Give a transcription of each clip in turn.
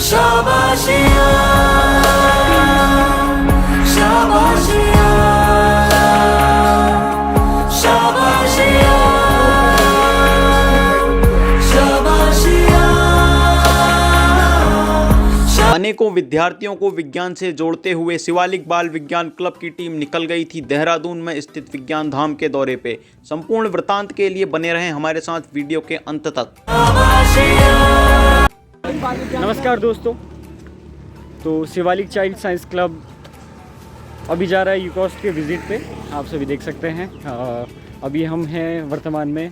शाबाशिया शाबाशिया शाबाशिया शाबाशिया। अनेकों विद्यार्थियों को विज्ञान से जोड़ते हुए शिवालिक बाल विज्ञान क्लब की टीम निकल गई थी देहरादून में स्थित विज्ञान धाम के दौरे पे। संपूर्ण वृत्तांत के लिए बने रहें हमारे साथ वीडियो के अंत तक। नमस्कार दोस्तों, तो शिवालिक चाइल्ड साइंस क्लब अभी जा रहा है यूकॉस्ट के विज़िट पे। आप सभी देख सकते हैं अभी हम हैं वर्तमान में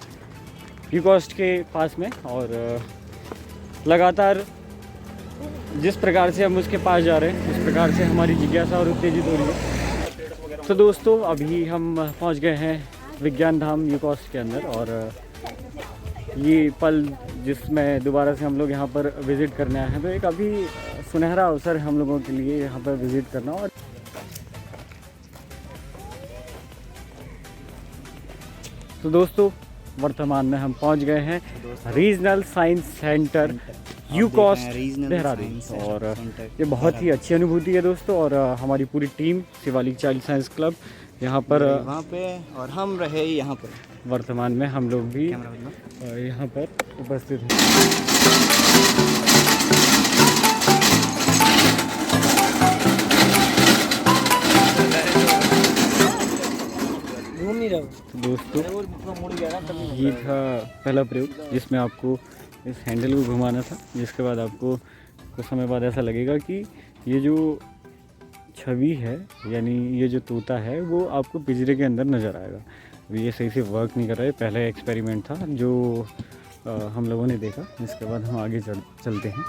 यूकॉस्ट के पास में, और लगातार जिस प्रकार से हम उसके पास जा रहे हैं उस प्रकार से हमारी जिज्ञासा और उत्तेजित हो रही है। तो दोस्तों अभी हम पहुंच गए हैं विज्ञान धाम यूकॉस्ट के अंदर, और ये पल जिसमें दोबारा से हम लोग यहाँ पर विज़िट करने आए हैं, तो एक अभी सुनहरा अवसर है हम लोगों के लिए यहाँ पर विज़िट करना। और तो दोस्तों वर्तमान में हम पहुँच गए हैं regional science centre UCOST Dehradun, और ये बहुत ही अच्छी अनुभूति है दोस्तों। और हमारी पूरी team Shivalik child science club यहाँ पर वहाँ पे, और हम रहे यहाँ पर। वर्तमान में हम लोग भी यहाँ पर उपस्थित हैं। तो दोस्तों ये था पहला प्रयोग जिसमें आपको इस हैंडल को घुमाना था, जिसके बाद आपको कुछ समय बाद ऐसा लगेगा कि ये जो छवि है यानी ये जो तोता है वो आपको पिंजरे के अंदर नज़र आएगा। अभी ये सही से वर्क नहीं कर रहा है, पहला एक्सपेरिमेंट था जो हम लोगों ने देखा। इसके बाद हम आगे चलते हैं।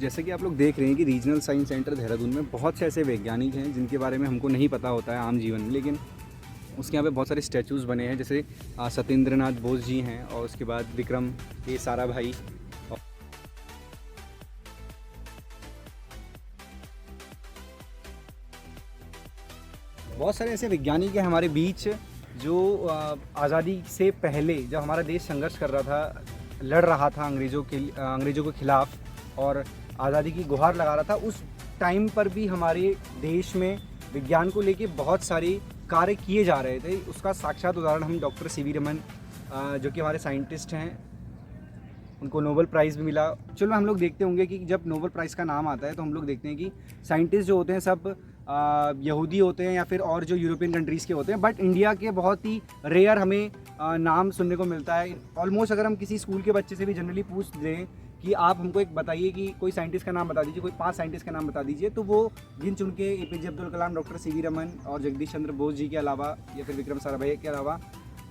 जैसे कि आप लोग देख रहे हैं कि रीजनल साइंस सेंटर देहरादून में बहुत से ऐसे वैज्ञानिक हैं जिनके बारे में हमको नहीं पता होता है आम जीवन में, लेकिन उसके यहाँ पे बहुत सारे स्टैचूज़ बने हैं। जैसे सत्येंद्रनाथ बोस जी हैं, और उसके बाद विक्रम के साराभाई, बहुत सारे ऐसे वैज्ञानिक हैं हमारे बीच जो आज़ादी से पहले जब हमारा देश संघर्ष कर रहा था, लड़ रहा था अंग्रेज़ों के खिलाफ और आज़ादी की गुहार लगा रहा था, उस टाइम पर भी हमारे देश में विज्ञान को लेके बहुत सारे कार्य किए जा रहे थे। उसका साक्षात उदाहरण हम डॉक्टर सी.वी. रमन जो कि हमारे साइंटिस्ट हैं, उनको नोबेल प्राइज़ भी मिला। चलो हम लोग देखते होंगे कि जब नोबेल प्राइज़ का नाम आता है तो हम लोग देखते हैं कि साइंटिस्ट जो होते हैं सब यहूदी होते हैं या फिर और जो यूरोपियन कंट्रीज़ के होते हैं, बट इंडिया के बहुत ही रेयर हमें नाम सुनने को मिलता है। ऑलमोस्ट अगर हम किसी स्कूल के बच्चे से भी जनरली पूछ दें कि आप हमको एक बताइए कि कोई साइंटिस्ट का नाम बता दीजिए, कोई 5 साइंटिस्ट का नाम बता दीजिए, तो वो गिन चुन के APJ Abdul Kalam, doctor CV. Raman और जगदीश चंद्र बोस जी के अलावा या फिर विक्रम साराभाई के अलावा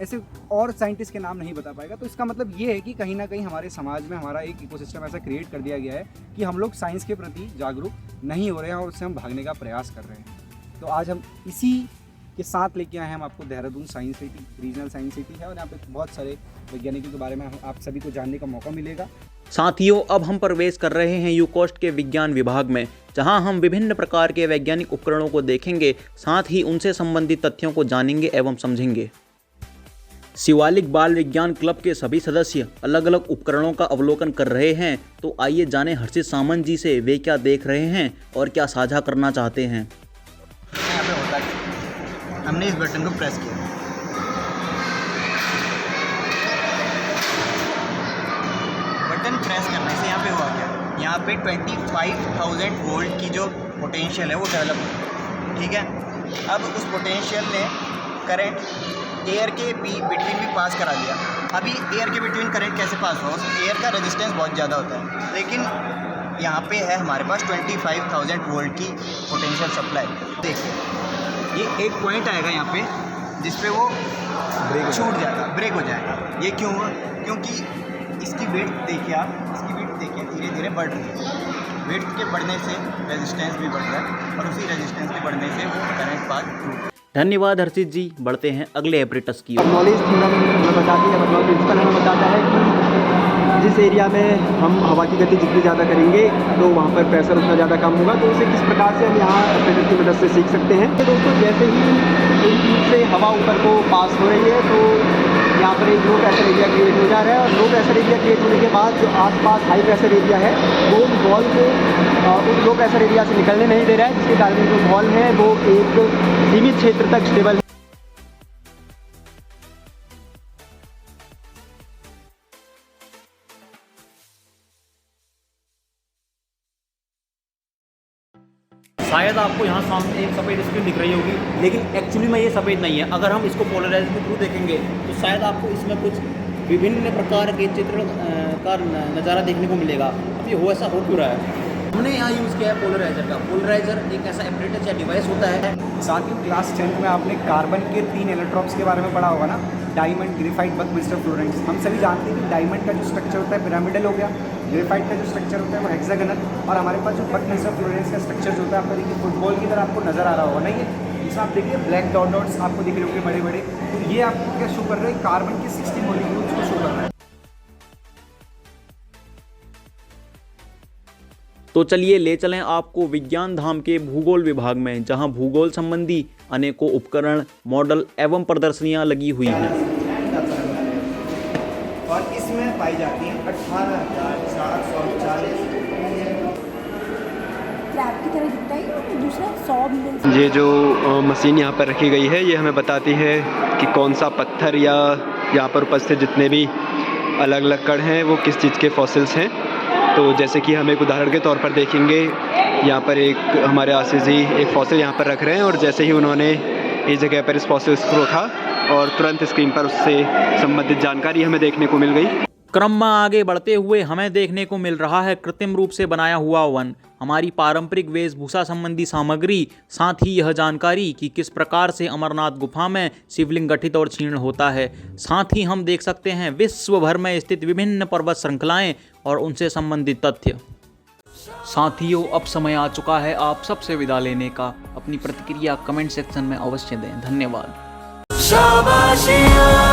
ऐसे और साइंटिस्ट के नाम नहीं बता पाएगा। तो इसका मतलब ये है कि कहीं ना कहीं हमारे समाज में हमारा एक इकोसिस्टम ऐसा क्रिएट कर दिया गया है कि हम लोग साइंस के प्रति जागरूक नहीं हो रहे हैं और उससे हम भागने का प्रयास कर रहे हैं। तो आज हम इसी के साथ लेके आए हैं हम आपको Dehradun science city, regional science city है, और यहाँ पे बहुत सारे वैज्ञानिकों के बारे में आप सभी को जानने का मौका मिलेगा। साथियों अब हम प्रवेश कर रहे हैं यूकॉस्ट के विज्ञान विभाग में, जहां हम विभिन्न प्रकार के वैज्ञानिक उपकरणों को देखेंगे, साथ ही उनसे संबंधित तथ्यों को जानेंगे एवं समझेंगे। शिवालिक बाल विज्ञान क्लब के सभी सदस्य अलग अलग उपकरणों का अवलोकन कर रहे हैं, तो आइए जानें हर्षित सामंत जी से वे क्या देख रहे हैं और क्या साझा करना चाहते हैं। यहाँ पे होता है, हमने इस बटन को प्रेस किया, बटन प्रेस करने से यहाँ पे हुआ क्या, यहाँ पे 25,000 वोल्ट की जो पोटेंशियल है वो डेवलप हुई। ठीक है, अब उस पोटेंशियल ने करंट एयर के बिटवीन भी पास करा दिया। अभी एयर के बिटवीन करंट कैसे पास हुआ, उस एयर का रेजिस्टेंस बहुत ज़्यादा होता है, लेकिन यहाँ पे है हमारे पास 25,000 वोल्ट की पोटेंशियल सप्लाई। देखिए ये एक पॉइंट आएगा यहाँ पे जिस पे वो छूट जाएगा, ब्रेक हो जाएगा। ये क्यों हुआ? क्योंकि इसकी वेट देखिए आप, इसकी वेट देखिए धीरे धीरे बढ़ रही है। वेट के बढ़ने से रेजिस्टेंस भी बढ़ रहा है, और उसी रेजिस्टेंस के बढ़ने से वो करंट पास टूट। धन्यवाद हर्षित जी। बढ़ते हैं अगले एपरेटस की ओर। नॉलेज थ्योरम हमें बताती है, मतलब प्रिंसिपल हमें बताता है कि जिस एरिया में हम हवा की गति जितनी ज़्यादा करेंगे तो वहाँ पर प्रेशर उतना ज़्यादा कम होगा। तो उसे किस प्रकार से हम यहाँ एपरेटर की मदद से सीख सकते हैं। तो दोस्तों जैसे ही एक ट्यूब से हवा ऊपर को पास हो रही है तो यहाँ पर एक लो प्रेशर एरिया क्रिएट हो जा रहा है और लो प्रेशर एरिया क्रिएट होने के बाद जो आसपास हाई प्रेशर एरिया है वो वॉल को उस लो प्रेशर एरिया से निकलने नहीं दे रहा है, जिसके कारण जो वॉल है वो एक सीमित क्षेत्र तक स्टेबल है। शायद आपको यहाँ सामने एक सफ़ेद स्क्रीन दिख रही होगी, लेकिन एक्चुअली में ये सफ़ेद नहीं है। अगर हम इसको पोलराइजर के थ्रू देखेंगे तो शायद आपको इसमें कुछ विभिन्न प्रकार के चित्र का नज़ारा देखने को मिलेगा। अब ये हो ऐसा हो क्यों रहा है? हमने यहाँ यूज़ किया है पोलराइजर का। पोलराइजर एक ऐसा एपरेटस या डिवाइस होता है। साथ ही क्लास 10th में आपने कार्बन के 3 इलेक्ट्रॉन्स के बारे में पढ़ा होगा ना, डायमंड, ग्रेफाइट, बकमिस्टर, फ्लोरेंस। हम सभी जानते हैं कि डायमंड का जो स्ट्रक्चर होता है पिरामिडल हो गया, ग्रेफाइट का जो स्ट्रक्चर होता है वो हेक्सागोनल, और हमारे पास जो बकमिस्टर, फ्लोरेंस का स्ट्रक्चर जो होता है आपको देखिए फुटबॉल की तरह आपको नज़र आ रहा होगा नहीं है। जिसमें आप देखिए ब्लैक डॉट डॉट्स आपको दिख रहे होंगे बड़े बड़े, तो ये आपको क्या शो कर रहा है? कार्बन के 60 मॉलिक्यूल्स को शो कर रहा है। तो चलिए ले चलें आपको विज्ञान धाम के भूगोल विभाग में, जहां भूगोल संबंधी अनेकों उपकरण, मॉडल एवं प्रदर्शनियां लगी हुई हैं। और इसमें पाई जाती हैं 18,740 क्रैब की तरह दिखता है और दूसरा 100 मिलियन। ये जो मशीन यहाँ पर रखी गई है ये हमें बताती है कि कौन सा पत्थर या यहाँ पर उपस्थित जितने भी अलग अलग कण हैं वो किस चीज़ के फॉसिल्स हैं। तो जैसे कि हम एक उदाहरण के तौर पर देखेंगे, यहाँ पर एक हमारे आशीष जी एक फॉसिल यहाँ पर रख रहे हैं और जैसे ही उन्होंने इस जगह पर इस फॉसिल्स को रखा और तुरंत स्क्रीन पर उससे संबंधित जानकारी हमें देखने को मिल गई। क्रम में आगे बढ़ते हुए हमें देखने को मिल रहा है कृत्रिम रूप से बनाया हुआ वन, हमारी पारंपरिक वेशभूषा संबंधी सामग्री, साथ ही यह जानकारी कि किस प्रकार से अमरनाथ गुफा में शिवलिंग गठित और क्षीण होता है। साथ ही हम देख सकते हैं विश्व भर में स्थित विभिन्न पर्वत श्रृंखलाएं और उनसे संबंधित तथ्य। साथियों, अब समय आ चुका है आप सबसे विदा लेने का। अपनी प्रतिक्रिया कमेंट सेक्शन में अवश्य दें। धन्यवाद। शाबाशिया